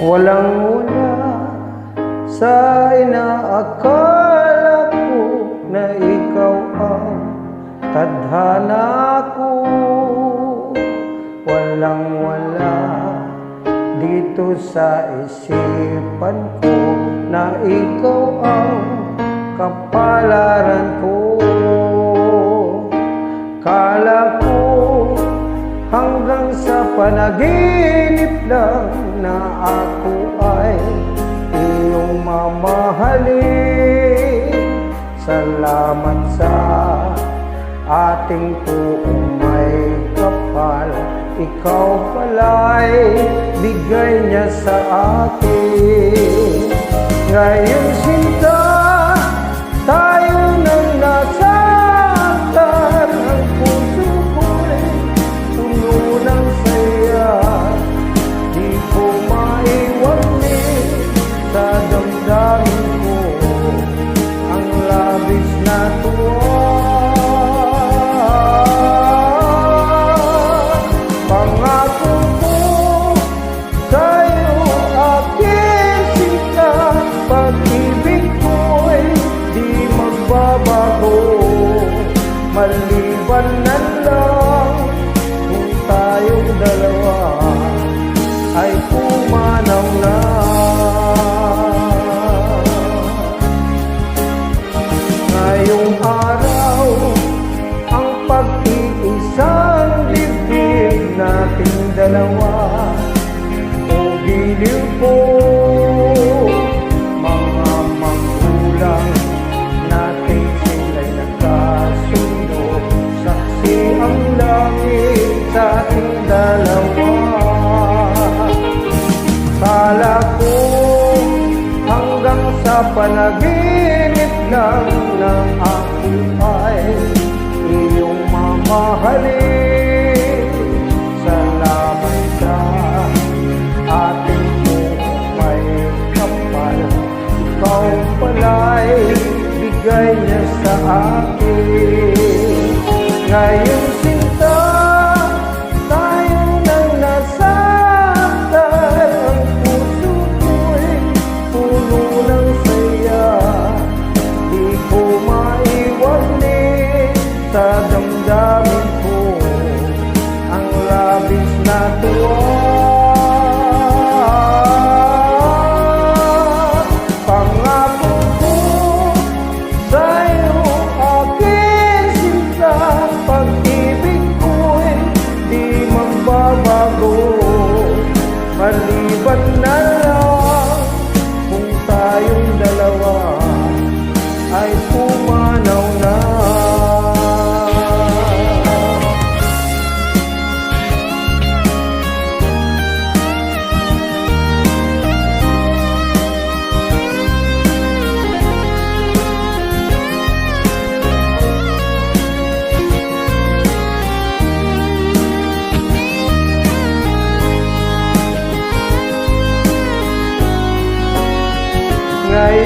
Walang-wala sa inaakala ko na ikaw ang tadhana ko. Walang-wala dito sa isipan ko na ikaw ang kapalaran ko. Kala ko hanggang sa panaginip lang na ako ay iyong mamahalin. Salamat sa ating buong may kapal, ikaw pala'y bigay niya sa akin. Ngayon sinta, tayo nang nasaktan, ang puso ko'y puno ng saya. Di ko maiwanin sa damdamin ko ang labis na tuwa. Pangako ko sa'yo aking sinta, pag-ibig ko'y di magbabago. Maliban na lang kung tayong dalawa ay pumanaw na. Ngayong araw, ang pag-iisang dibdib nating dalawa o giliw po. Mga magulang natin sila'y nagkasundo, saksi ang langit sa ating dalawa. Kala ko hanggang sa panaginip lang ng ako ay iyong mamahalin. Salamat sa ating may kapal, ikaw pala'y bigay niya sa akin. Ngayon sinta, tayo nang nasaktan, ang puso ko'y puno ng saya. Di ko maiwanin sa damdamin ko ang labis na tuwa. Pangako ko sa'yo aking sinta, pag-ibig ko'y di magbabago. Maliban na lang kung tayong dalawa ay pumanaw na. Ngayon